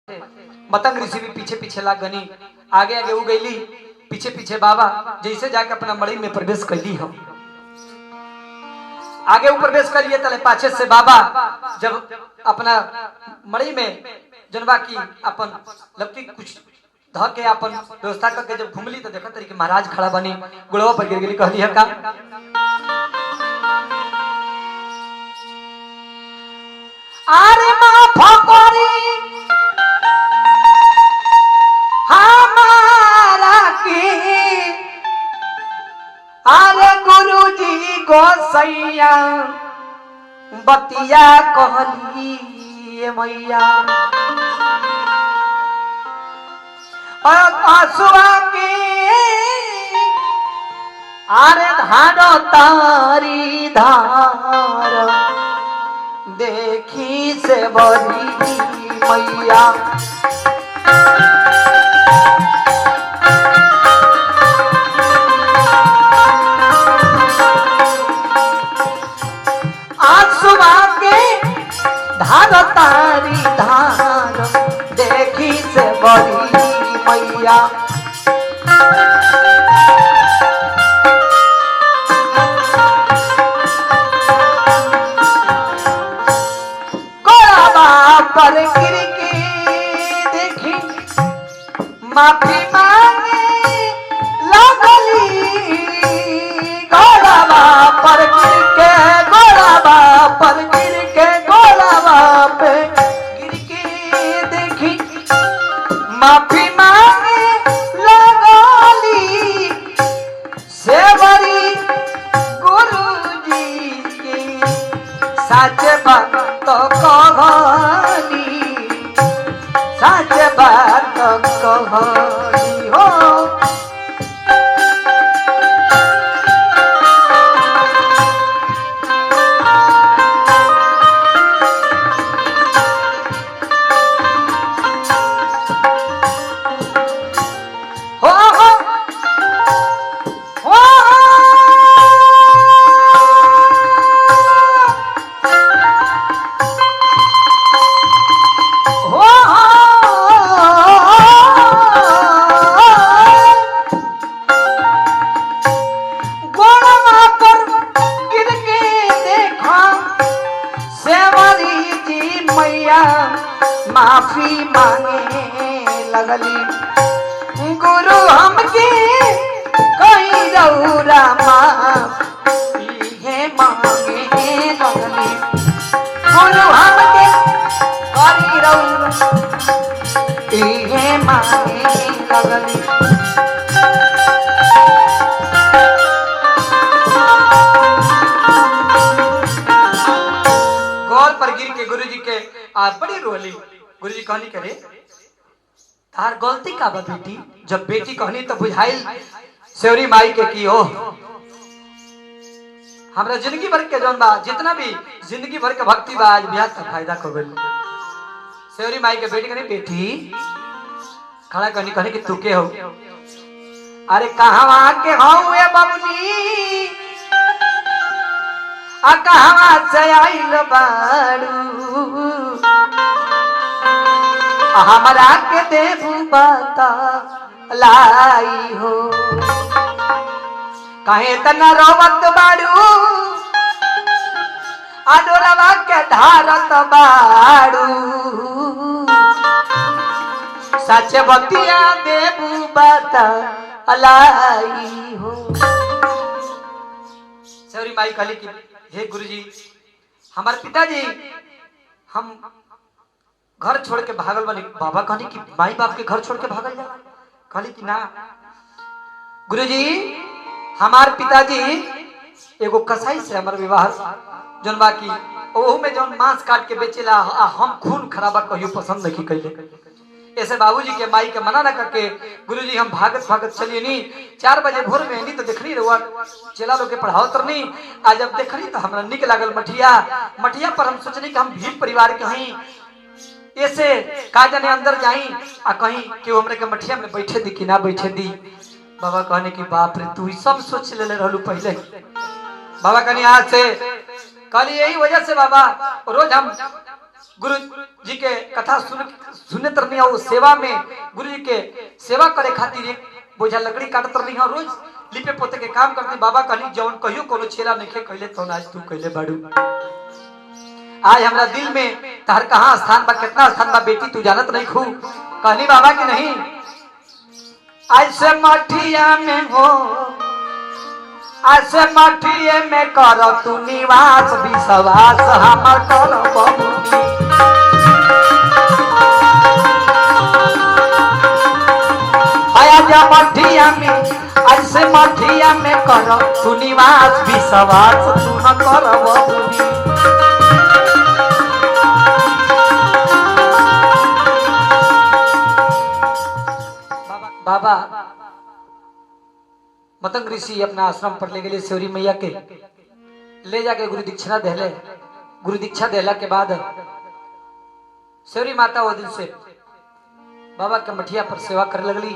मतंग ऋषि भी पीछे पीछे लाग गनी, आगे आगे वो गईली, पीछे पीछे बाबा जैसे जाके अपना मड़ई में प्रवेश कर ली। हम आगे वो प्रवेश कर लिए तले पाछे से बाबा जब अपना मड़ई में जनबा की अपन लपटी कुछ धर के अपन व्यवस्था करके जब घूमली तो देखा तरी महाराज खड़ा बनी, गुड़वा पर गिर गई। कहली है का अरे माँ फकोरी हमारा की, अरे गुरुजी गोसैया बतिया कहली मैया, आसुआ के अरे धारो तारी धार देखी से बड़ी मैया, आसुआ के धार तारी धार देखी से बड़ी मैया, पर गिर के देखी माफी मांगे लगली, गोलाबा पर गिर के गोलाबा पर गिर के गोलाबा पे गिर के देखी माफी मांगे लगली, सेवरी गुरुजी की सच बात कहानी, सच बात कहानी हो। माफी मांगे लगली, गुरु हमके कहीं रौरा माफी मांगे लगली, गुरु हमके कहीं रौरा मांगे लगली। गोल पर गिर के गुरुजी के बड़ी रोली। गुरुजी कहनी करे तार गलती का बा बेटी, जब बेटी कहनी तो बुझाइल सेवरी माई के की हो, हमरा जिंदगी भर के जौन बा जितना भी जिंदगी भर के भक्ति बा आज ब्याह का फायदा को गइल। सेवरी माई के बेटी कहनी बेटी खड़ा कहनी कि तू के हो, अरे कहवा के हो ए बबनी, आ कहवा से आइल बाड़ू, हमरा के देबू बता लाई हो, कहे तना रोवत बाड़ू, अडोरवा के धारत बाड़ू, सच बतिया देबू बता लाई हो। सेवरी माई कहली कि हे गुरुजी हमारे पिताजी हम घर छोड़ के भागल बनी। बाबा कहनी कि माई बाप के घर छोड़ के भागल जा, कहली कि ना गुरुजी हमार पिताजी एगो कसाई से हमार विवाह जौन बाकी ओहू में जौन मांस काट के बेचेला, हम खून खराबा कहियो पसंद नहीं कैले। ऐसे बाबूजी के माई के मना ना करके गुरुजी हम भागत भागत चलिए नी, 4 बजे भोर में नहीं तो देखनी रहुआ चला लोग के पढ़ाओ तरनी, आज जब देखनी तो हमरा निक लागल मठिया पर हम सोचनी कि हम भील परिवार के हई, ऐसे का जाने अंदर जाई आ कहीं कि हमरे के मठिया में बैठे दी कि ना बैठे दी। बाबा कहने की बाप रे तू सब सोच ले रहलू पहले। बाबा कहनी आज से कल यही वजह से बाबा रोज हम गुरु जी के कथा सुनत रहनी हो सेवा में गुरु जी के सेवा करे खातिर बोझा लकड़ी काटत रहनी हो रोज लिपे पोते के काम करती बाबा कहनी जौन कहियो कोनो छेला नहीं कहले तो आज तू कहले बाड़ू आज हमरा दिल में तार कहां स्थान बा कितना स्थान बा बेटी तू जानत नहीं खू कहनी बाबा की नहीं आज से मठिया में हो आज से मठिए में कर तू निवास विश्वास हमर कर बबुनी आज मठिया में आज से मठिया में कर तू निवास विश्वास तू न कर बबुनी बाबा मतंग ऋषि अपना आश्रम पर ले गए सेवरी मैया के ले जाके गुरु दीक्षा देले गुरु दीक्षा देला के बाद सेवरी माता वो दिन से बाबा के मठिया पर सेवा करे लगली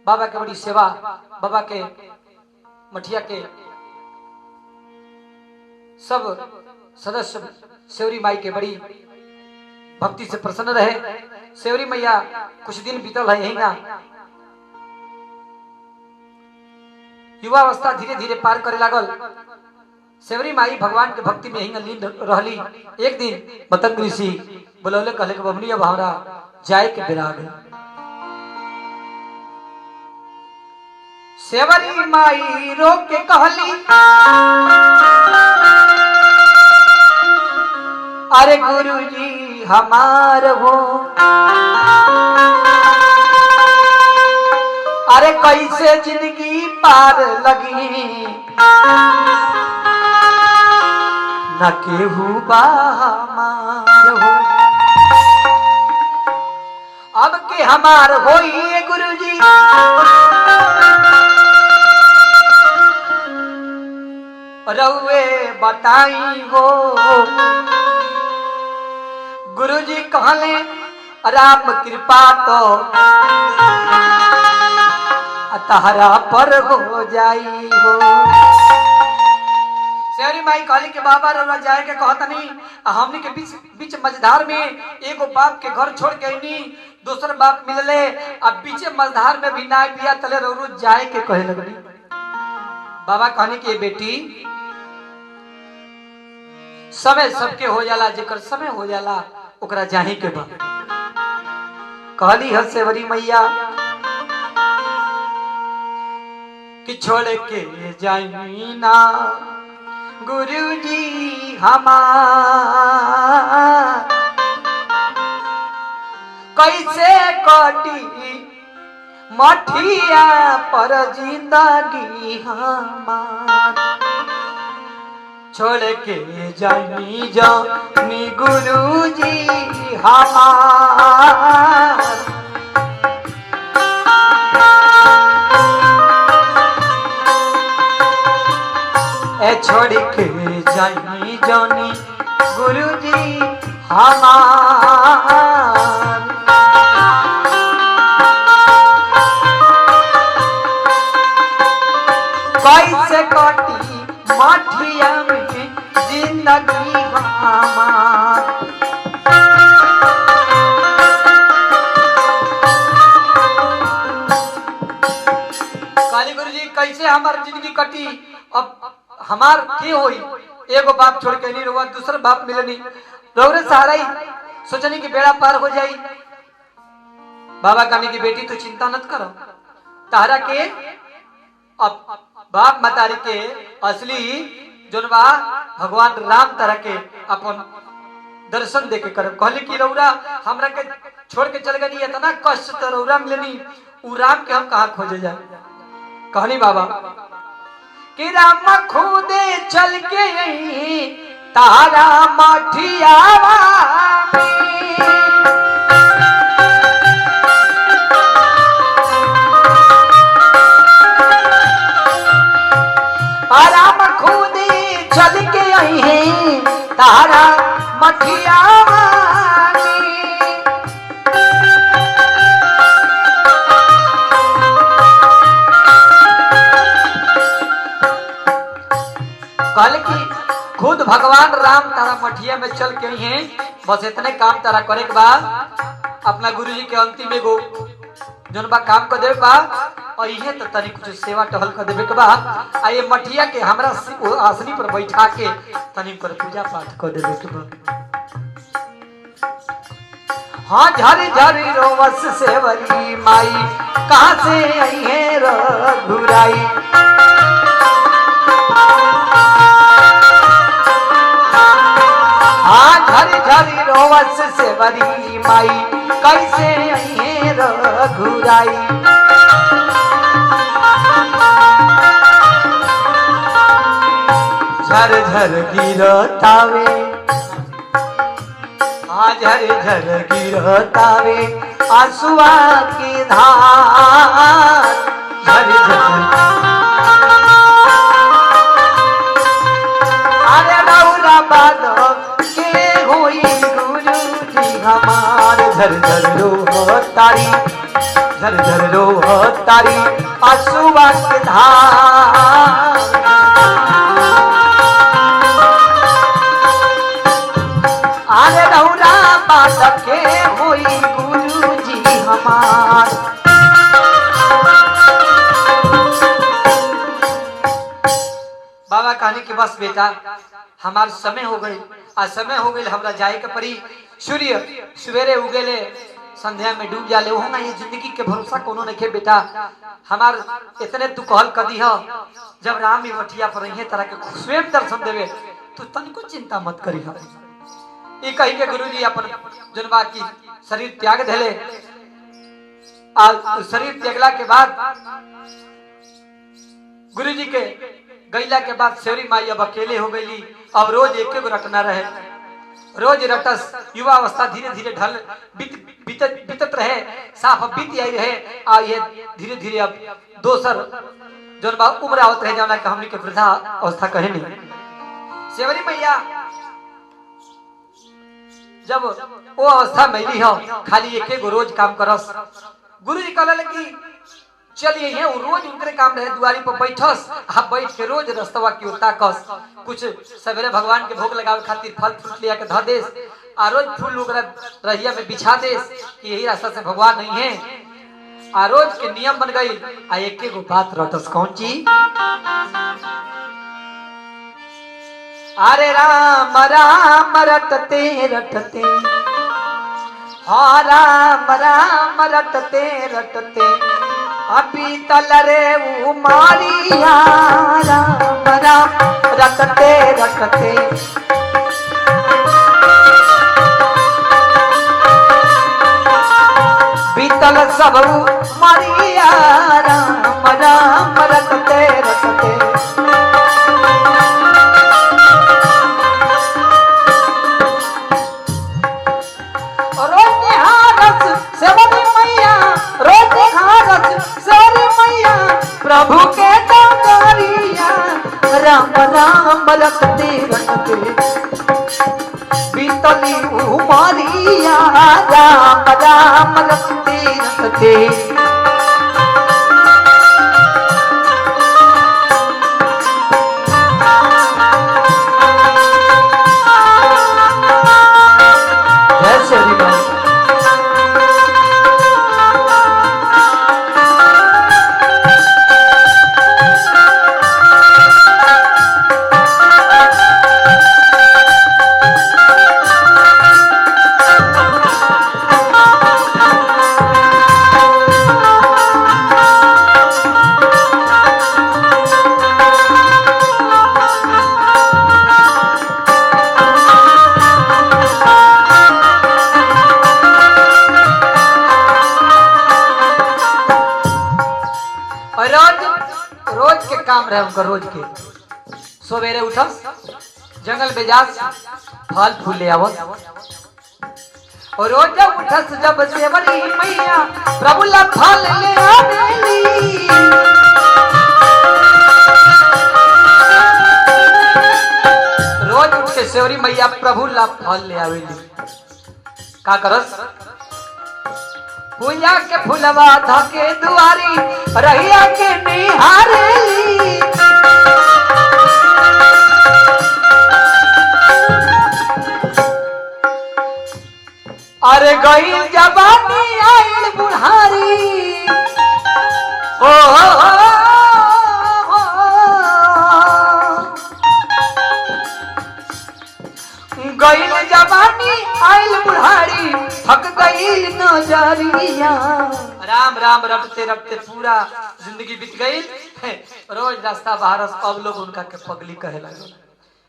बाबा के बड़ी सेवा बाबा के मठिया के सब सदस्य सेवरी माई के बड़ी भक्ति से प्रसन्न रहे सेवरी मैया कुछ दिन बीतल है यही ना युवा अवस्था धीरे धीरे पार करे लागल सेवरी माई भगवान के भक्ति में यही लीन रहली एक दिन मतंग ऋषि बोलौले कहले बबनी अब हमरा जाए के बेरा गए सेवरी माई रोक के कहली अरे गुरुजी हमार हो अरे कैसे जिंदगी पार लगी न केहू बा हमार हो अब के हमार होई गुरुजी रउए बताई हो गुरुजी कहले राम कृपा तो तहरा पर हो जाई हो सेवरी माई कहली के बाबा रोला जाए के कहता नहीं हमनी के बीच बीच मझधार में एगो बाप के घर छोड़ के आईनी दूसर बाप मिलले अब बीचे मझधार में भी ना पिया तले रो जाए के कहे लगनी बाबा कहनी के बेटी समय सबके हो जाला जेकर समय हो जाला ओकरा जाही के बा कहली है सेवरी मैया कि छोड़ के जाई ना गुरुजी हमार कैसे कटी मठिया पर जिंदगी हमार छोड़ के जानी जानी गुरुजी हमार ए छोड़ के जानी जानी गुरुजी हमार कैसे कटी मठिया में जिंदगी हमार काली गुरुजी कैसे हमार जिंदगी कटी अब हमार के होई एगो बाप छोड़ के नहीं रुआ दूसरा बाप मिलनी रौरे सहारा ही सोचनी कि बेड़ा पार हो जाई बाबा कहने की बेटी तू चिंता मत करो तारा के अब बाप मतारी के असली जोन बा भगवान राम तरह के अपन दर्शन दे के कर कहले कि रौरा हमरा के छोड़ के चल गई इतना कष्ट तो रौरा मिलनी उ राम के हम कहां खोजे जाए कहनी बाबा कि राम खुदे चल के यही तारा मठियावा राम खुदे चल के यही तारा मठियावा कल की खुद भगवान राम तारा मठिया में चल के हैं। बस इतने काम तारा करे के बाद अपना गुरुजी के अंतिम एगो जौन बा काम कर देवे बा और इहे तो तनी कुछ सेवा टहल कर देवे के बा। आ ये मठिया के हमरा आसनी पर बैठा के तनी पर पूजा पाठ कर देवे के बा। हाँ झरी झरी रोवस सेवरी माई कहाँ से आई है रघुराई। हाँ झरी झरी रोवस सेवरी माई कैसे आई है रघुराई। झर झर गिरतावे झर झर गिरतावे आंसुआ की धार। झर झर अरे रौरा बादल के होई गुरु जी हमार। झर झर रोहतारी झर झर रोहतारी आंसुआ की धार। अरे रौरा बादल के होई गुरु जी हमार। बाबा कहने के बस बेटा हमार समय हो गई। आज समय हो गई हमरा जाए के परी। सूर्य सवेरे उगेले संध्या में डूब जाले। होगा ये जिंदगी के भरोसा कोनो नहीं के बेटा। हमार इतने तू कहल कदी हो जब राम मठिया पर रही तरह के स्वयं दर्शन देवे तू तनिको चिंता मत करी। ये कही के गुरुजी अपन जनवा की शरीर त्याग देले। शरीर त्यागला के बाद गुरुजी के गईला के बाद सेवरी माई अब अकेले हो गई। अब रोज एक एक रटना रहे। रोज रटस युवा अवस्था धीरे धीरे ढल बीतत रहे। साफ बीत आई रहे। आ ये धीरे धीरे अब दोसर जोन बा उम्र आवत रहे जाना कि हमनी के वृद्धा अवस्था कहे नहीं। सेवरी मैया जब वो अवस्था मिली हो खाली एक एक रोज काम करस। गुरुजी कहले कि चलिए ये रोज उनके काम रहे दुआरी पर बैठस। आप बैठ के रोज रस्तवा की ओर ताकस। कुछ सवेरे भगवान के भोग लगावे खातिर फल फ्रूट लिया के ध देस। आ रोज फूल उगरा रहिया में बिछा देस कि यही रास्ता से भगवान नहीं है। आ रोज के नियम बन गई। आ एक एक बात रटस कौन चीज। अरे राम राम रटते रटते हाँ राम राम रटते रटते अभी तलरे उमारिया। राम राम रटते रटते बीतल सब मारिया। राम राम रटते रटते प्रभु के डगरिया। राम राम रटते रटते बीतली उमरिया। राम राम रटते रटते जय श्री राम। काम रहे उनका रोज के सवेरे उठस जंगल बेजास फल फूल ले आवस। और रोज जब उठस जब सेवरी मैया प्रभु ला फल ले आवेली। रोज उठ के सेवरी मैया प्रभु ला फल ले आवेली। का करस पूजा के फुलवा धके दुआरी रहिया के निहारेली। गई जवानी आइल बुढ़ारी ओ गई जवानी आइल बुढ़ारी थक गई नजरिया। राम राम रटते रटते पूरा जिंदगी बीत गई। रोज रास्ता बाहर अब लोग उनका के पगली कहे लगे।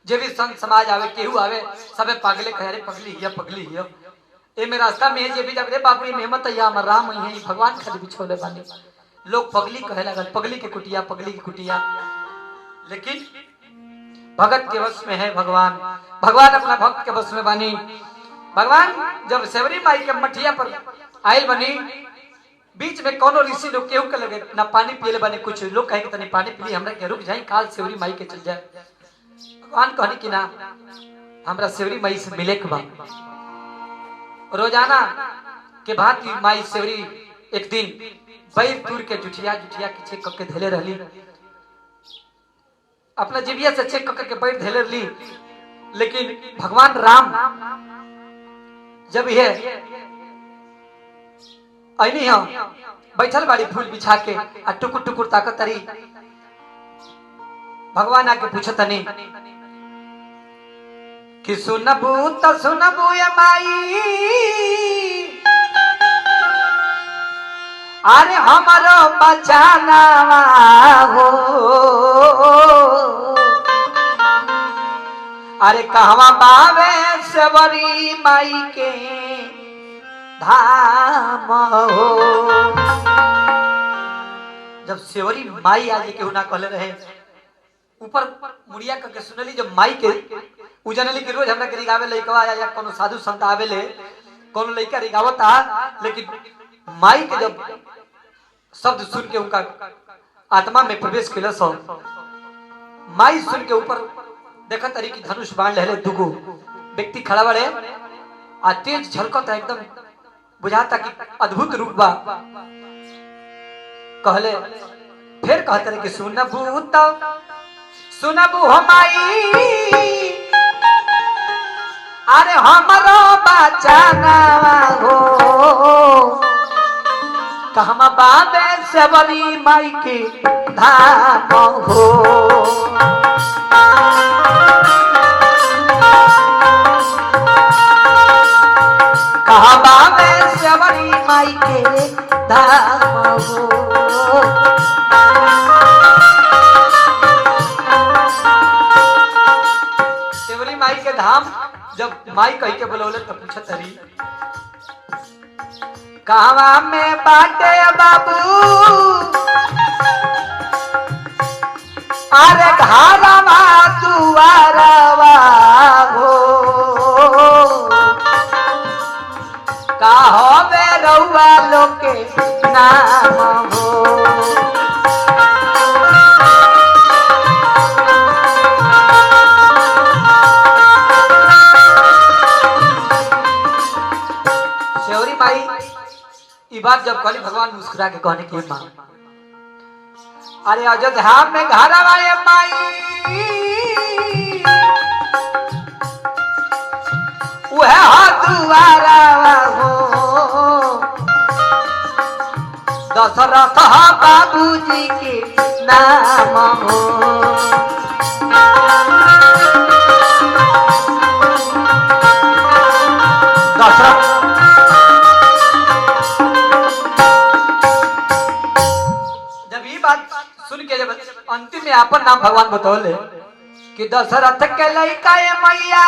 जे भी संत समाज आवे केहू आवे सबे पागले कहे रे पगली हिया पगली हिया। ए में रास्ता में जे भी जब रे बाबू मेहमत या हमर राम है भगवान खाली बिछोले बानी लोग पगली कहे लगल पगली के कुटिया पगली की कुटिया। लेकिन भगत के वश में है भगवान। भगवान अपना भक्त के वश में बानी। भगवान जब सेवरी माई के मठिया पर आयल बनी बीच में कोनो ऋषि लोग केहू के लगे ना पानी पिए बने कुछ लोग कहे कि तनी पानी पी हमरा के रुक जाई काल सेवरी माई के चल जाए। भगवान कहनी कि ना हमरा सेवरी माई से मिले के बा। रोजाना के भांति माई सेवरी एक दिन बैर दूर के जुठिया जुठिया के चेक करके धैले रहली अपना जीविया से चेक करके बैर धैले रहली। लेकिन भगवान राम जब ये ऐनी हम बैठल बाड़ी फूल बिछा के आ टुकुर टुकुर ताकत तरी भगवान आके पूछतनी कि सुनबू त सुनबू ये माई अरे हमारो बचाना हो अरे कहवा बावे सेवरी माई के धाम हो। जब सेवरी माई आज केहू ना कहले रहे ऊपर मुड़िया करके सुनली जब माई के उजनली कि रोज हमरा के रिगावे लइकवा या कोनो साधु संत आवेले कोनो लइका रिगावता। लेकिन माई के जब शब्द सुन के उनका आत्मा में प्रवेश कैला सो माई सुन के ऊपर देखा तरी की धनुष बाण लहले दुगो व्यक्ति खड़ा बड़े आ तेज झलकता एकदम बुझाता कि अद्भुत रूप बा। कहले फिर कहते रहे कि सुनबू तो सुनबू हो माई अरे हमरो बचाना हो कहमा बाबे सेवरी माई के धाम हो। कहमा में सेवरी माई के धाम हो। सेवरी माई के धाम जब माई कही के बोलौले तब पूछत हरी कहवा में बाटे बाबू अरे घरवा दुआरवा हो कहवे रउआ लोग के नाम हो। सेवरी माई ये बात जब कहली भगवान मुस्कुरा के कहने की मां अरे अयोध्या में घर आए माई वह दुआरा हो दशरथ बाबूजी के नाम हो। दशरथ जब ये बात सुन के जब अंतिम में अपन नाम भगवान बतौले कि दशरथ के लइका ये मैया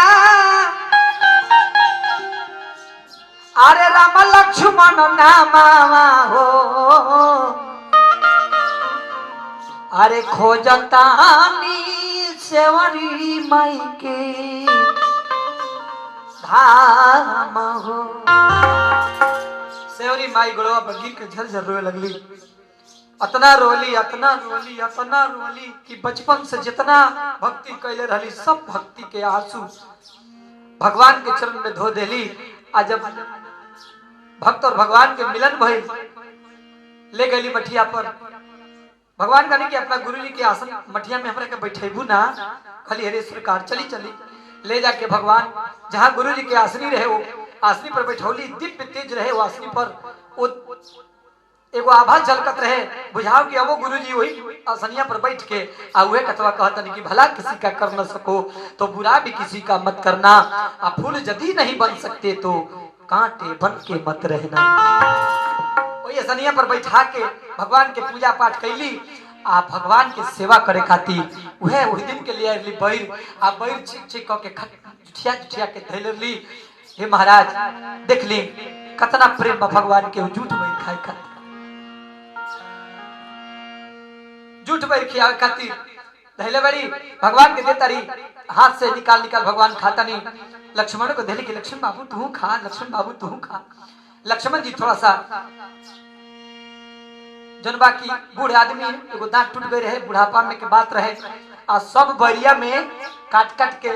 अरे राम लक्ष्मण नामा हो अरे खोजतानी सेवरी माई के धाम हो। सेवरी माई गोड़वा पर गिर के झरझर रोए लगली। अतना रोली अतना रोली अतना रोली कि बचपन से जितना भक्ति कैले रहली सब भक्ति के आंसू भगवान के चरण में धो देली। आ जब भक्त और भगवान के मिलन भई ले गली मठिया पर भगवान कहने कि अपना गुरु जी के आसन मठिया में हमरा के बैठेबू ना खाली हरे सरकार चली चली ले जाके भगवान जहाँ गुरु जी के आसनी रहे वो आसनी पर बैठौली, दिव्य तेज रहे वो आसनी पर, एगो आभा झलकत रहे, बुझाओ कि अब गुरुजी वही आसनिया पर बैठ के उहे कथवा कहतन कि भला किसी का कर न सको तो बुरा भी किसी का मत करना, आ फूल यदि नहीं बन सकते तो कांटे बन के मत रहना। वही आसनिया पर बैठा के भगवान के पूजा पाठ कैली, आ भगवान के सेवा करे खातिर वही दिन के लिए अगली बैर, आ बैर छिक छिक के जुठिया जुठिया के धैल ली। हे महाराज देख ली कतना प्रेम भगवान के झूठ बैर खाए खातिर, झूठ बैर खिया खातिर धैले बड़ी भगवान के देता रही, हाथ से निकाल निकाल भगवान खाता नहीं। लक्ष्मण को धैले कि लक्ष्मण बाबू तू खा, लक्ष्मण बाबू तू खा। लक्ष्मण जी थोड़ा सा जनबा की बूढ़े आदमी, एगो दांत टूट गए रहे, बुढ़ापा में के बात रहे, आ सब बरिया में काट काट के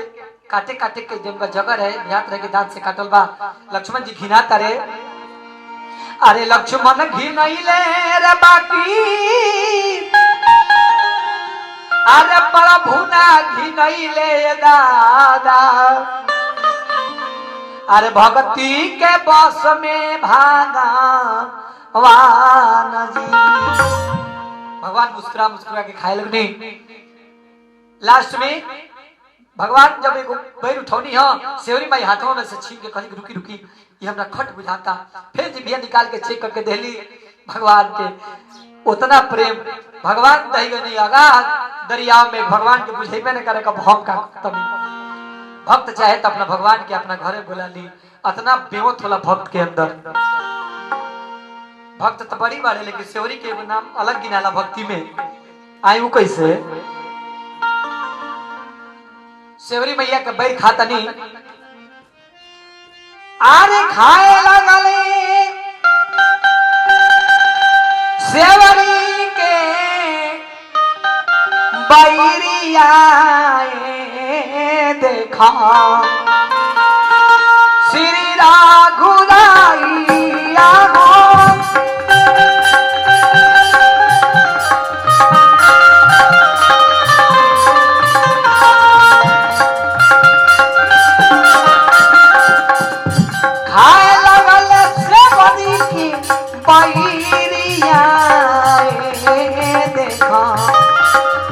काटे काटे के जनबा जगह रहे, ध्यान रहे के दांत से काटल बा। लक्ष्मण जी घिनाता रे, अरे लक्ष्मण घिनैले रे बाकी, अरे प्रभु ना घिनैले दादा, अरे भक्ति के बस में भागा वान जी। भगवान मुस्कुरा मुस्कुरा के खाए लगने। लास्ट में भगवान जब एगो बैर उठौनी हो, सेवरी माई हाथों में से छीन के कहीं रुकी रुकी, ये हमरा खट बुझाता, फिर जिभिया निकाल के चेक करके देली भगवान के। उतना प्रेम भगवान दही नहीं आगा दरिया में भगवान के बुझेबे न करे का भौम का तमी। भक्त चाहे तो अपना भगवान के अपना घरे बुला ली, इतना बेमत होला भक्त के अंदर। भक्त तो बड़ी बारे, लेकिन सेवरी के नाम अलग गिनाला भक्ति में। आई वो कैसे सेवरी मैया के बैर खाता नहीं, आरे खाए लगले सेवरी के बैरिया देखा, श्री राघुराइया हो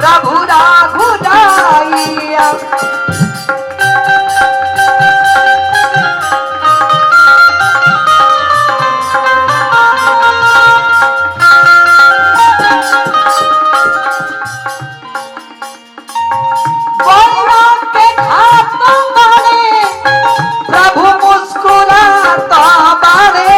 प्रभु राघुराइया। प्रभु मुस्कुराता बारे,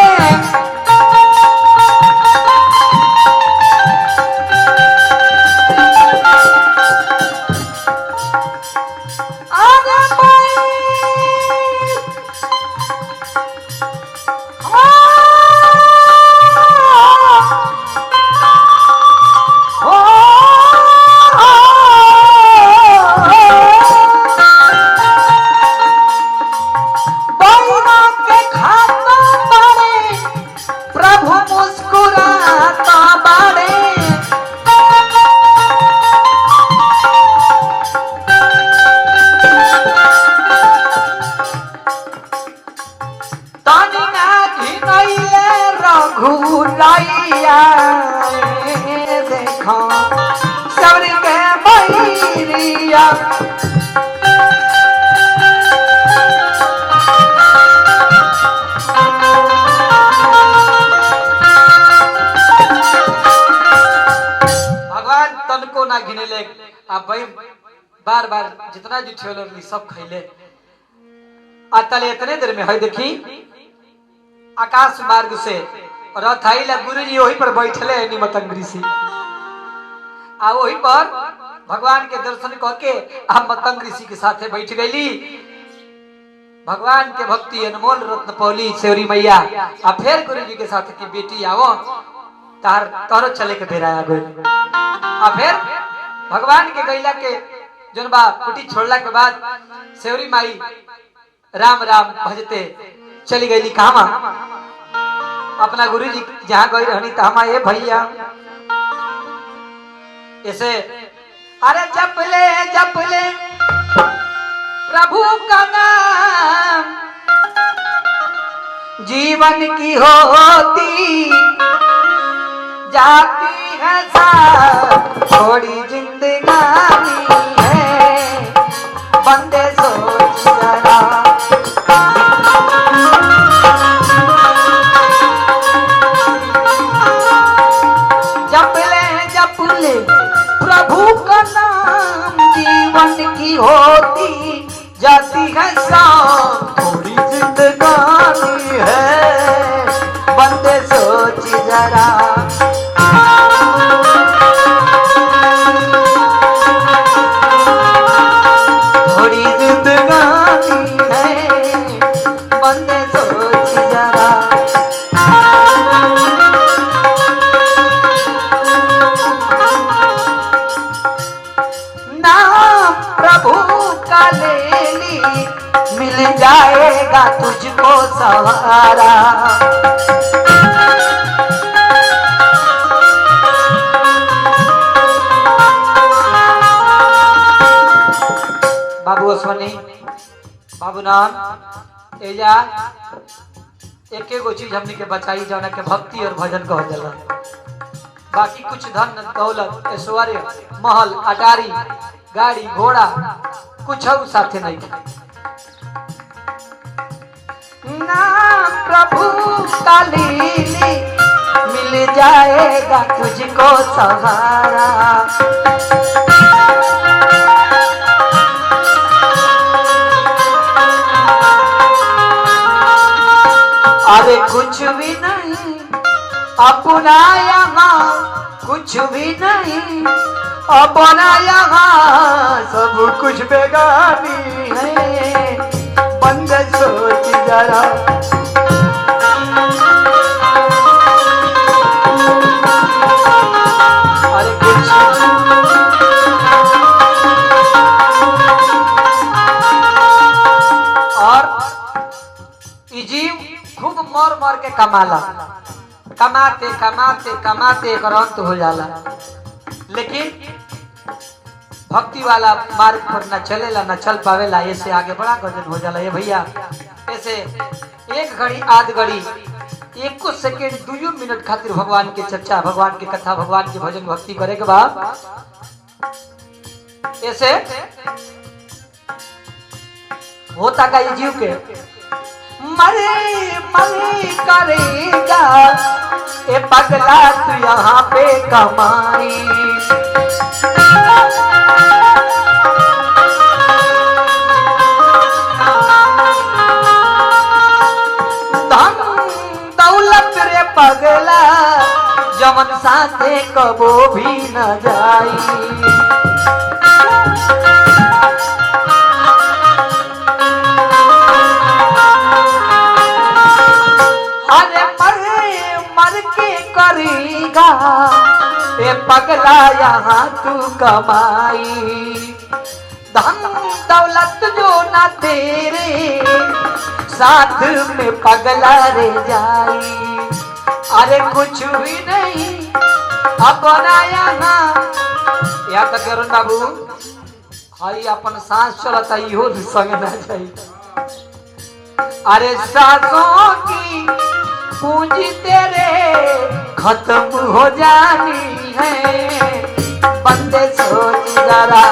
देखा सबर के बैरिया। भगवान तनको ना गिने ले, आप भाई बार बार जितना जुठियोलर सब खैले। तले इतने देर में है देखी आकाश मार्ग से रथ आइला, गुरुजी वही पर बैठले है मतंग ऋषि, आ वही पर भगवान के दर्शन करके हम मतंग ऋषि के साथे बैठ गईली। भगवान के भक्ति अनमोल रत्न पौली सेवरी मैया। आ फिर गुरुजी के साथ की बेटी आवो तार तारो चले के बेरा आ गई। आ फिर भगवान के गैला के जनबा कुटी छोड़ला के बाद सेवरी माई राम राम भजते चली गईली। कहां अपना गुरुजी जहां गई रहनी तो हम ये भैया ऐसे अरे जप ले प्रभु का नाम जीवन की होती जाती है साथ, थोड़ी जिंदगानी है बंदे सोच जरा। जप ले प्रभु का नाम, जीवन की होती जाती है शाम, थोड़ी जिंदगानी है बंदे सोच जरा। थोड़ी जिंदगानी है बंदे सोच जरा। नाम प्रभु का ले ली, मिल जाएगा तुझको सहारा। बाबू अश्वनी, बाबू नाम एजा एक एगो चीज हमनी के बचाई जाना के भक्ति और भजन कह जाला। बाकी कुछ धन दौलत ऐश्वर्य महल अटारी गाड़ी घोड़ा कुछ साथे नहीं। नाम प्रभु का लीली, मिल जाएगा तुझको सहारा। अरे कुछ भी नहीं अपना यहाँ, कुछ भी नहीं अपना यहाँ, सब कुछ बेगानी है बंदे सोच जरा। अरे कुछ और जीव खूब मर मर के कमाला, कमाते कमाते कमाते एक अंत हो जाला। लेकिन भक्ति वाला मार्ग पर न चलेला न चल पावेला, ऐसे आगे बड़ा गजन हो जाला। ये भैया ऐसे एक घड़ी आध घड़ी एक सेकेंड 2 मिनट खातिर भगवान के चर्चा, भगवान की कथा, भगवान के भजन भक्ति करे के बाद ऐसे होता का ये जीव के मरे मरे करेगा ए पगला तू यहाँ पे कमाई। धन दौलत रे पगला जवन साथे कबो भी न जाई। करेगा ए पगला यहाँ तू कमाई। धन दौलत जो ना तेरे साथ में पगला रे जाई। अरे कुछ भी नहीं अपना यहाँ तक अरुण बाबू हाई अपन सांस चलता इहो संग ना जाई। अरे सांसों की पूंजी तेरे खत्म हो जानी है बंदे सोच जरा।